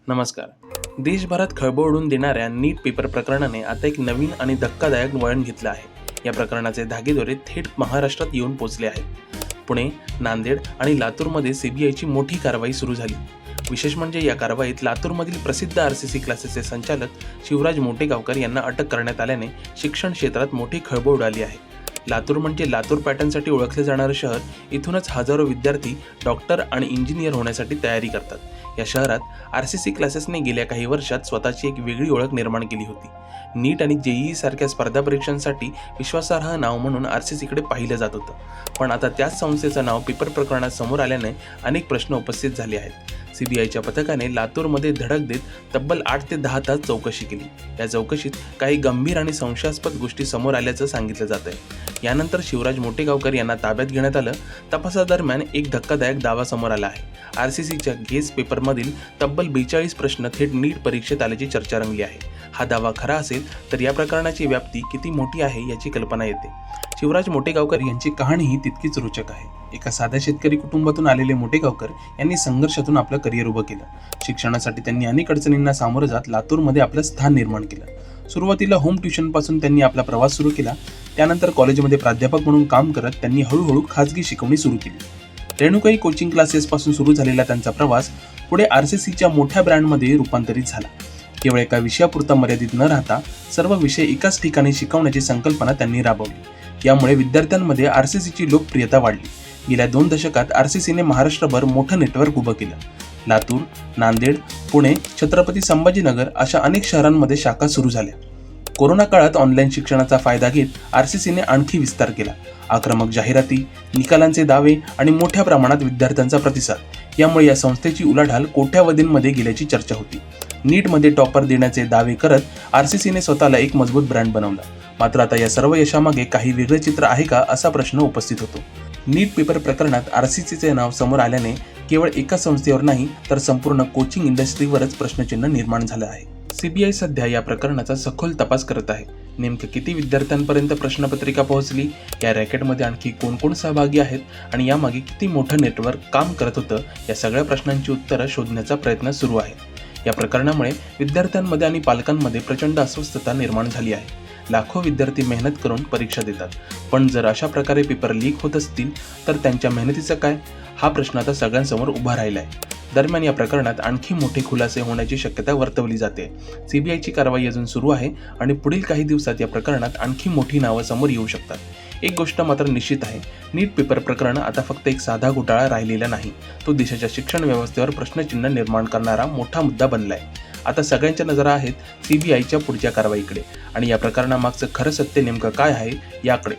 नमस्कार. देशभरात खळबळ उडवून देणाऱ्या नीट पेपर प्रकरणाने आता एक नवीन आणि धक्कादायक वळण घेतलं आहे. या प्रकरणाचे धागेदोरे थेट महाराष्ट्रात येऊन पोचले आहेत. पुणे, नांदेड आणि लातूरमध्ये सीबीआयची मोठी कारवाई सुरू झाली. विशेष म्हणजे या कारवाईत लातूरमधील प्रसिद्ध आरसीसी क्लासेसचे संचालक शिवराज मोटेगावकर यांना अटक करण्यात आल्याने शिक्षण क्षेत्रात मोठी खळबळ उडाली आहे. लातूर म्हणजे लातूर पॅटर्नसाठी ओळखले जाणारं शहर. इथूनच हजारो विद्यार्थी डॉक्टर आणि इंजिनियर होण्यासाठी तयारी करतात. या शहरात आरसीसी क्लासेसने गेल्या काही वर्षात स्वतःची एक वेगळी ओळख निर्माण केली होती. नीट आणि जेईई सारख्या स्पर्धा परीक्षांसाठी विश्वासार्ह नाव म्हणून आरसीसीकडे पाहिलं जात होतं. पण आता त्याच संस्थेचं नाव पेपर प्रकरणात समोर आल्याने अनेक प्रश्न उपस्थित झाले आहेत. सीबीआयच्या पथकाने लातूरमध्ये धडक देत तब्बल 8 ते 10 तास चौकशी केली. या चौकशीत काही गंभीर आणि संशयास्पद गोष्टी समोर आल्याचं सांगितलं जात आहे. यानंतर शिवराज मोटेगावकर यांना ताब्यात घेण्यात आलं. तपासादरम्यान एक धक्कादायक दावा समोर आला आहे. आरसीसीच्या गेस पेपरमधील तब्बल 42 प्रश्न थेट नीट परीक्षेत आल्याची चर्चा रंगली आहे. हा दावा खरा असेल तर या प्रकरणाची व्याप्ती किती मोठी आहे याची कल्पना येते. शिवराज मोटेगावकर यांची कहाणीही तितकीच रोचक आहे. एका साध्या शेतकरी कुटुंबातून आलेले मोटेगावकर यांनी संघर्षातून आपलं करिअर उभं केलं. शिक्षणासाठी त्यांनी अनेक अडचणींना सामोरं जात लातूरमध्ये आपलं स्थान निर्माण केलं. सुरुवातीला होम ट्युशनपासून त्यांनी आपला प्रवास सुरू केला. त्यानंतर कॉलेजमध्ये प्राध्यापक म्हणून काम करत त्यांनी हळूहळू खाजगी शिकवणी सुरू केली. रेणुकाई कोचिंग क्लासेसपासून सुरू झालेला त्यांचा प्रवास पुढे आरसीसीच्या मोठ्या ब्रँडमध्ये रूपांतरित झाला. केवळ एका विषयापुरता मर्यादित न राहता सर्व विषय एकाच ठिकाणी शिकवण्याची संकल्पना त्यांनी राबवली. यामुळे विद्यार्थ्यांमध्ये आरसीसीची लोकप्रियता वाढली. गेल्या 2 दशकात आरसीसीने महाराष्ट्रभर मोठं नेटवर्क उभं केलं. लातूर, नांदेड, पुणे, छत्रपती संभाजीनगर अशा अनेक शहरांमध्ये शाखा सुरू झाल्या. कोरोना काळात ऑनलाईन शिक्षणाचा फायदा घेत आरसीसीने आणखी विस्तार केला. आक्रमक जाहिराती, निकालांचे दावे आणि मोठ्या प्रमाणात विद्यार्थ्यांचा प्रतिसाद यामुळे या संस्थेची उलाढाल कोट्यावधींमध्ये गेल्याची चर्चा होती. नीटमध्ये टॉपर देण्याचे दावे करत आरसीसीने स्वतःला एक मजबूत ब्रँड बनवला. मात्र आता या सर्व यशामागे काही वेगळे चित्र आहे का असा प्रश्न उपस्थित होतो. नीट पेपर प्रकरणात आरसीसीचे नाव समोर आल्याने केवळ एका संस्थेवर नाही तर संपूर्ण कोचिंग इंडस्ट्रीवरच प्रश्नचिन्ह निर्माण झालं आहे. सीबीआय सध्या या प्रकरणाचा सखोल तपास करत आहे. नेमकं किती विद्यार्थ्यांपर्यंत प्रश्नपत्रिका पोहोचली, या रॅकेटमध्ये आणखी कोण सहभागी आहेत आणि यामागे किती मोठं नेटवर्क काम करत होतं, या सगळ्या प्रश्नांची उत्तरं शोधण्याचा प्रयत्न सुरू आहे. या प्रकरणामुळे विद्यार्थ्यांमध्ये आणि पालकांमध्ये प्रचंड अस्वस्थता निर्माण झाली आहे. लाखो विद्यार्थी मेहनत करून परीक्षा देतात, पण जर अशा प्रकारे पेपर लीक होत असतील तर त्यांच्या मेहनतीचं काय, हा प्रश्न आता सगळ्यांसमोर उभा राहिला आहे. दरम्यान या प्रकरणात आणखी मोठे खुलासे होण्याची शक्यता वर्तवली जाते. सीबीआयची कारवाई अजून सुरू आहे आणि पुढील काही दिवसात या प्रकरणात आणखी मोठी नावं समोर येऊ शकतात. एक गोष्ट मात्र निश्चित आहे, नीट पेपर प्रकरण आता फक्त एक साधा घोटाळा राहिलेला नाही. तो देशाच्या शिक्षण व्यवस्थेवर प्रश्नचिन्ह निर्माण करणारा मोठा मुद्दा बनलाय. आता सगळ्यांच्या नजरा आहेत सीबीआयच्या पुढच्या कारवाईकडे आणि या प्रकरणामागचं खरं सत्य नेमकं काय आहे याकडे.